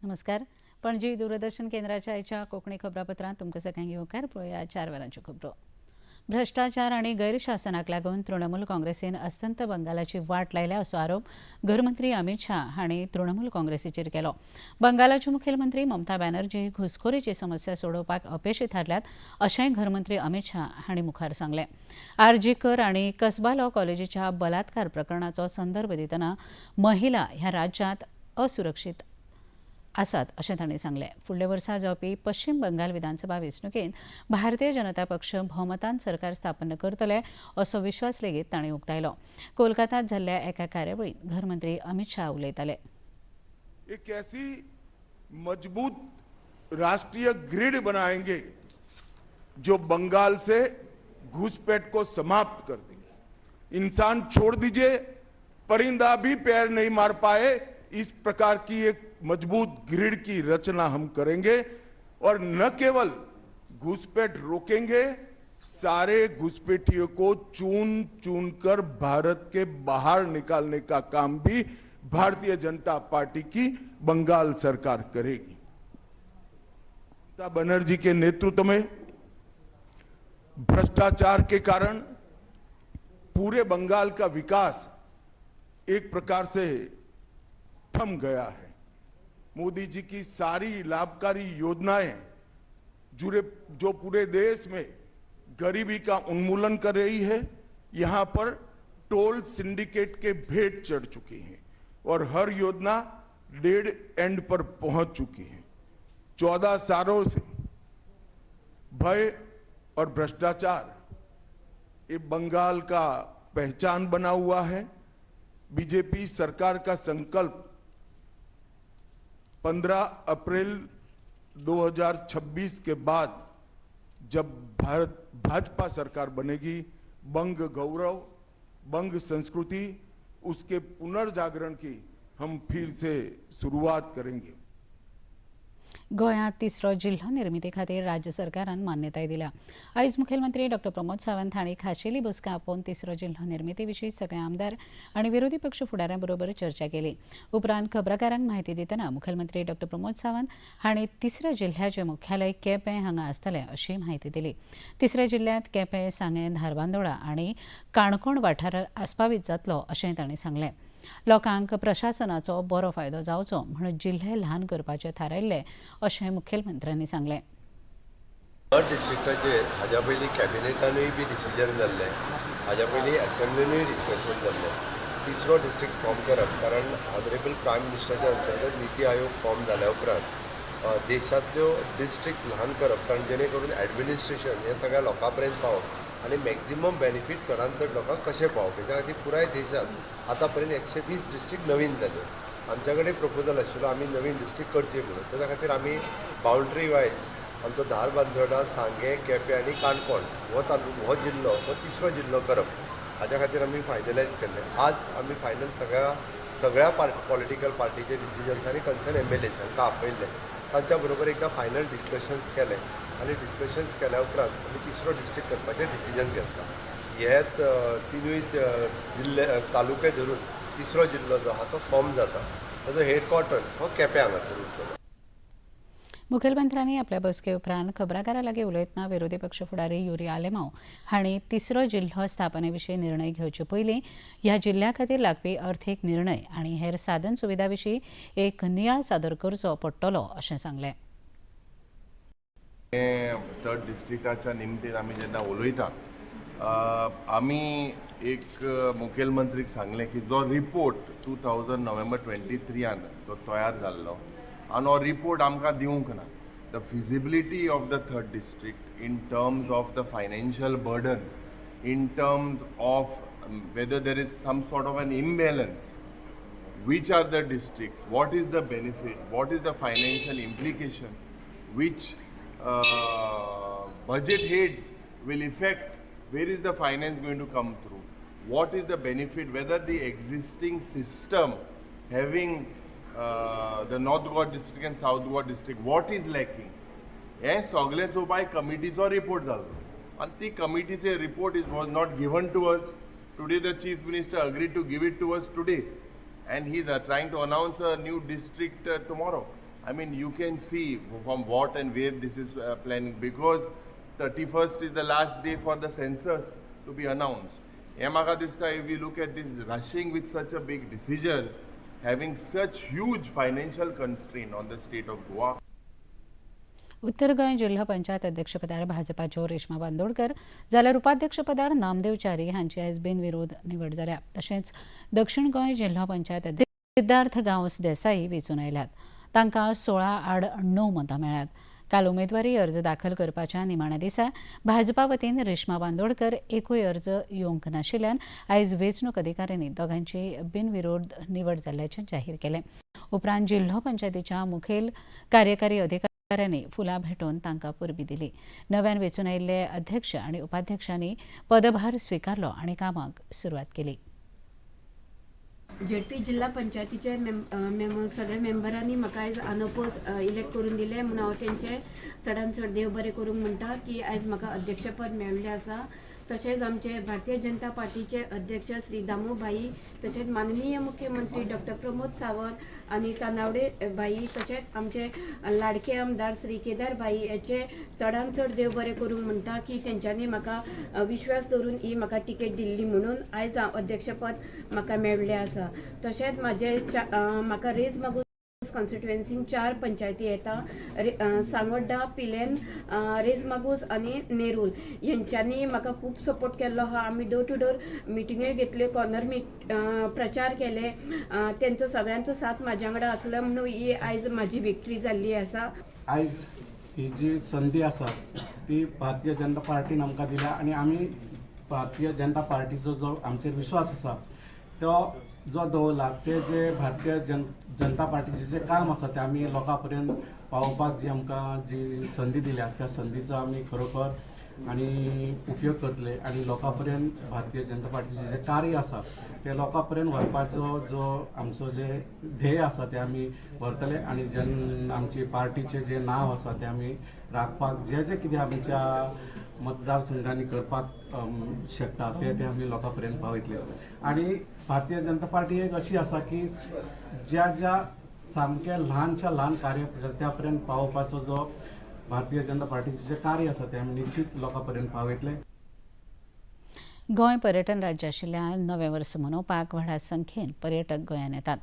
नमस्कार. पणजी दूरदर्शन केंद्राच्या आयच्या कोंकणी खबरापत्रांत तुमकां सगळ्यांक येवकार. पळोवया 4 वरांच्यो खबरो. भ्रष्टाचार आनी गैरशासनाक लागून तृणमूल काँग्रेसीन अस्तंत बंगालाची वाट लायल्या असो आरोप गृहमंत्री अमित शाह हांणी तृणमूल काँग्रेसीचेर केलो. बंगालाच्यो मुखेलमंत्री ममता बॅनर्जी घुसखोरीची समस्या सोडोवपाक अपेशी थारल्यात अशेंय गृहमंत्री अमित शाह हांणी मुखार सांगलें. आरजीकर आनी कसबा लॉ कॉलेजीच्या बलात्कार प्रकरणाचो संदर्भ दितना महिला ह्या राज्यांत असुरक्षीत आसात अशें तांणी सांगलें. फुडल्या वर्सा जावपी पश्चिम बंगाल विधानसभा वेंचणुकेंत भारतीय जनता पक्ष भोवमतान सरकार स्थापन करतले असो विश्वास लेगीत तांणी उक्तायलो. कोलकातात जाल्ल्या एका कार्यावळींत घरमंत्री अमित शाह उलयताले. एक ऐसी मजबूत राष्ट्रीय ग्रिड बनाएंगे जो बंगाल से घुसपैठ को समाप्त कर देंगे. इंसान छोड़ दीजिए, परिंदा भी पैर नहीं मार पाए, इस प्रकार की एक मजबूत ग्रिड की रचना हम करेंगे और न केवल घुसपैठ रोकेंगे, सारे घुसपैठियों को चुन चुन कर भारत के बाहर निकालने का काम भी भारतीय जनता पार्टी की बंगाल सरकार करेगी. ममता बनर्जी के नेतृत्व में भ्रष्टाचार के कारण पूरे बंगाल का विकास एक प्रकार से थम गया है. मोदी जी की सारी लाभकारी योजनाएं जो पूरे देश में गरीबी का उन्मूलन कर रही है, यहां पर टोल सिंडिकेट के भेंट चढ़ चुकी हैं और हर योजना डेड एंड पर पहुंच चुकी है. 14 सालों से भय और भ्रष्टाचार ये बंगाल का पहचान बना हुआ है. बीजेपी सरकार का संकल्प 15 अप्रैल 2026 के बाद जब भाजपा सरकार बनेगी, बंग गौरव, बंग संस्कृति, उसके पुनर्जागरण की हम फिर से शुरुआत करेंगे. गोंयांत तिसरो जिल्हो निर्मिती खातीर राज्य सरकारान मान्यताय दिल्या. आयज मुखेलमंत्री डॉ प्रमोद सावंत हांणी खाशेली बसका आपोवन तिसरो जिल्हो निर्मिती विशीं सगळ्या आमदार आनी विरोधी पक्ष फुडाऱ्यां बरोबर चर्चा केली. उपरांत खबराकारांक म्हायती दितना मुखेलमंत्री डॉ प्रमोद सावंत हांणी तिसऱ्या जिल्ह्याचें मुख्यालय केपें हांगा आसतलें अशी म्हायती दिली. तिसऱ्या जिल्ह्यांत केपें, सांगें, धारबांदोडा आनी काणकोण वाठार आस्पावीत जातलो अशेंय तांणी सांगलें. लोकांक प्रशासनाचो बरो फायदो जावचो म्हूण जिल्हे ल्हान करपाचे थारायल्ले अशें मुखेलमंत्र्यांनी सांगलें. डिस्ट्रिक्टाचेर हाज्या पयलीं कॅबिनेटानूय बी डिसिजन जाल्लें, हाज्या पयलीं असेंब्लीनूय डिस्कशन जाल्लें. तिसरो डिस्ट्रिक्ट फॉर्म करप, कारण ऑनरेबल प्रायम मिनिस्टराच्या अंतर्गत नीती आयोग फॉर्म जाल्या उपरांत देशांतल्यो डिस्ट्रिक्ट ल्हान करप, कारण जेणे करून ॲडमिनिस्ट्रेशन हें सगळ्या लोकां पर्यंत पावप आनी मॅक्झिमम बेनिफीट चडांत चड लोकांक कशें पावप, हेच्या खातीर पुराय देशांत आतां पर्यंत 120 डिस्ट्रिक्ट नवीन जाल्यो. आमच्या कडेन प्रपोजल आशिल्लो आमी नवीन डिस्ट्रिक्ट करचे म्हणून. तेच्या खातीर आमी बाउंड्री वायज आमचो धारबांदोडा, सांगें, केपें आनी काणकोण हो जिल्लो हो तिसरो जिल्लो करप, हाच्या खातीर आमी फायनलायज केल्लें. आज आमी फायनल सगळ्या पॉलिटिकल पार्टीचे डिसिजन्स आनी कन्सर्न MLA तांकां आपयल्ले. तांच्या बरोबर एकदां फायनल डिस्कशन्स केले आनी डिस्कशन्स केल्या उपरांत आमी तिसरो डिस्ट्रिक्ट करपाचें डिसिजन घेतलां. हेत तिनूय जिल्ले तालुके धरून तिसरो जिल्लो जो आहा तो फॉर्म जाता. ताजो हेडक्वॉर्टर्स हो केपें हांगासर उरतलो. मुखेलमंत्र्यांनी आपल्या बसके उपरांत खबराकारां लागीं उलयतना विरोधी पक्ष फुडारी युरी आलेमांव हांणी तिसरो जिल्हो स्थापने विशीं निर्णय घेवचे पयलीं ह्या जिल्ल्या खातीर लागपी अर्थीक निर्णय आनी हेर साधन सुविधा विशीं एक नियाळ सादर करचो पडटलो अशें सांगलें. थर्ड डिस्ट्रिक्टाच्या निमतेन आमी जेन्ना उलयता, आमी एक मुखेलमंत्रीक सांगलें की जो रिपोर्ट 2000 नोव्हेंबर 23 जो तयार जाल्लो आनी हो रिपोर्ट आमकां दिवंक ना. The feasibility of the third district in terms of the financial burden, in terms of whether there is some sort of an imbalance, which are the districts, what is the benefit, what is the financial implication, which budget heads will affect, where is the finance going to come through, what is the benefit, whether the existing system having the North Goa district and South Goa district, what is lacking. हे सगळेचो bye कमिटीचो report जालो आनी ती कमिटीचे report was not given to us. Today the chief minister agreed to give it to us today, and he's trying to announce a new district tomorrow. I mean, you can see from what and where this is planning, because 31st is the last day for the census to be announced. Yamaka this time, if you look at this rushing with such a big decision, having such huge financial constraint on the state of Goa. उत्तर गोंय जिल्हा पंचायत अध्यक्षपदार भाजपाच्यो रेश्मा बांदोडकर जाल्यार उपाध्यक्षपदार नामदेव च्यारी हांची आयज बिनविरोध निवड जाल्या. तशेंच दक्षिण गोंय जिल्हा पंचायत अध्यक्ष सिद्धार्थ गांवस देसाई वेंचून आयल्यात. तांकां 16 आड 9 मतां मेळ्ळ्यात. काल उमेदवारी अर्ज दाखल करपाच्या निमाण्या दिसा भाजपा वतीन रेश्मा बांदोडकर एकूय अर्ज येवंक नाशिल्ल्यान आयज वेंचणूक अधिकाऱ्यांनी दोगांची बिनविरोध निवड जाल्ल्याचें जाहीर केलें. उपरांत जिल्हा पंचायतीच्या मुखेल कार्यकारी अधिकाऱ्यांनी फुलां भेटोवन तांकां परबीं दिली. नव्यान वेंचून आयिल्ले अध्यक्ष आनी उपाध्यक्षांनी पदभार स्विकारलो आनी कामाक सुरवात केली. जेडपी जिल्हा पंचायतीचे सगळे मेंबरांनी म्हाका आयज अनपोज इलेक्ट करून दिले म्हणून हांव तेंचे चडांत चड देव बरें करूंक म्हणटा की आयज म्हाका अध्यक्षपद मेळ्ळें आसा. तशेंच आमचे भारतीय जनता पार्टीचे अध्यक्ष श्री दामू भाई, तशेंच माननीय मुख्यमंत्री डॉक्टर प्रमोद सावंत आनी तानावडे भाई, तशेंच आमचे लाडके आमदार श्री केदार भाई हेचे चडांत चड देव बरें करूंक म्हणटा की तेंच्यांनी म्हाका विश्वास दवरून ही म्हाका तिकेट दिल्ली म्हणून आयज हांव अध्यक्षपद म्हाका मेळ्ळें आसा. तशेंच म्हाका रेज मागूस कॉन्स्टिट्युएन्सीन 4 पंचायती येता. सांगोड्डा, पिलेन, रेज मागूस आनी नेरूल हेंच्यांनी म्हाका खूब सपोर्ट केल्लो आहा. आमी डोर टू डोर मिटिंगूय घेतल्यो, कॉर्नर प्रचार केले. तेंचो सगळ्यांचो साथ म्हाज्या वांगडा आसलो म्हणून ही आयज म्हाजी विक्ट्री जाल्ली आसा. आयज ही जी संदी आसा ती भारतीय जनता पार्टीन आमकां दिल्या आनी आमी भारतीय जनता पार्टीचो जो आमचेर विश्वास आसा तो जो दवरला ते जे भारतीय जनता पार्टीचे जे काम आसा ते आमी लोकां पर्यंत पावोवपाक जी आमकां जी संदी दिल्या त्या संदीचो आमी खरोखर आनी उपयोग करतले आनी लोकां पर्यंत भारतीय जनता पार्टीचे जे कार्य आसा ते लोकां पर्यंत व्हरपाचो जो आमचो जे ध्येय आसा ते आमी व्हरतले आनी आमची पार्टीचे जे नांव आसा ते आमी राखपाक जे कितें आमच्या मतदारसंघांनी करपाक शकता ते आमी लोकां पर्यंत पावयतले. आनी भारतीय जनता पार्टी एक अशी आसा की ज्या सामक्या ल्हानच्या ल्हान कार्यकर्त्या पर्यंत पावोवपाचो जो भारतीय जनता पार्टीचे जे कार्य आसा ते आमी निश्चित लोकां पर्यंत पावयतले. गोंय पर्यटन राज्य आशिल्ल्यान नवें वर्स मनोवपाक व्हडा संख्येन पर्यटक गोंयांत येतात.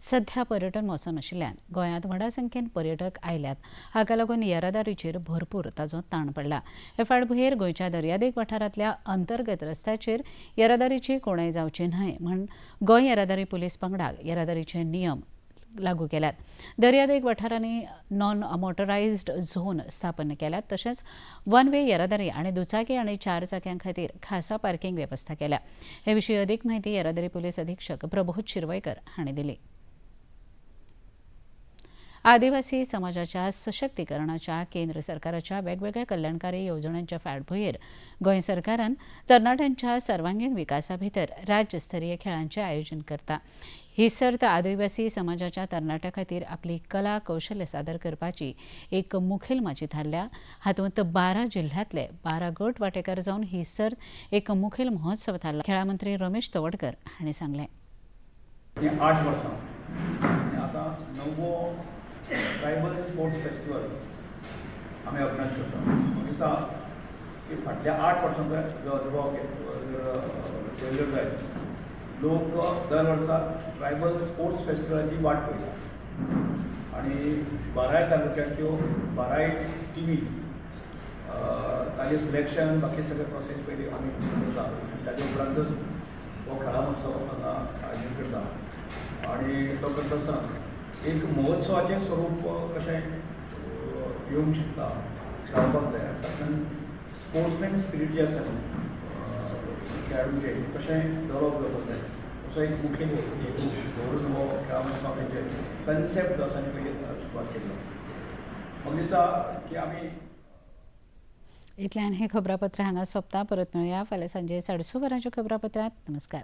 सध्या पर्यटन मोसम आशिल्ल्यान गोंयांत व्हडा संख्येन पर्यटक आयल्यात. हाका लागून येरादारीचेर भरपूर ताचो ताण पडला. हे फाटभुंयेर गोंयच्या दर्यादेग वाठारांतल्या अंतर्गत रस्त्याचेर येरादारीची कोणाय जावची न्हय म्हूण गोंय येरादारी पुलीस पंगडाक येरादारीचे नियम लागू केल्यात. दर्यादेग वाठारांनी नॉन मोटरायज्ड झोन स्थापन केल्यात. तशेंच वन वे येरादारी आनी दुचाकी आनी 4 चाक्यां खातीर खासा पार्किंग वेवस्था केल्या. हे विशीं अदीक म्हायती येरादारी पुलीस अधीक्षक प्रबोध शिरवयकर हांणी दिली. आदिवासी समाजाच्या सशक्तीकरणाच्या केंद्र सरकाराच्या वेगवेगळ्या कल्याणकारी येवजण्यांच्या फाटभुंयेर गोंय सरकारान तरणाट्यांच्या सर्वांगीण विकासा भितर राज्यस्तरीय खेळांचें आयोजन करता. ही सर्त आदिवासी समाजाच्या तरणाट्यां खातीर आपली कला कौशल्य सादर करपाची एक मुखेल माची थारल्या. हातूंत 12 जिल्ह्यांतले 12 गट वांटेकार जावन ही सर्त एक मुखेल महोत्सव थारला. खेळा मंत्री रमेश तवडकर हांणी सांगलें. 8 वर्सां आतां 9वो ट्रायबल स्पोर्ट्स फेस्टिवल आमी ऑर्गनायज करता. दिसा फाटल्या 8 वर्सांचो अनुभव पळयलो जायत लोक दर वर्सा ट्रायबल स्पोर्ट्स फेस्टिवलाची वाट पळयतात आनी 12 तालुक्यांतल्यो 12 टिमी ताजें सिलेक्शन बाकी सगळे प्रोसेस पयली आमी करता. ताजे उपरांतच हो खेळा महोत्सव हांगा आयोजन करता आनी तो करता आसतना एक महोत्सवाचें स्वरूप कशें येवंक शकता रावपाक जाय. तातूंत स्पोर्ट्समॅन स्पिरीट जे आसा न्ही खेळाडूंचे कशें डेवलप जावपाक जाय असो एक मुखेल हेतू दवरून हो खेळा महोत्सवाचे कन्सेप्ट आसा आनी पयली सुरवात केल्लो. म्हाका दिसता की आमी इतल्यान हें खबरापत्र हांगा सोंपता. परत मेळुया फाल्यां सांजे 6:30 वरांच्या खबरापत्रांत. नमस्कार.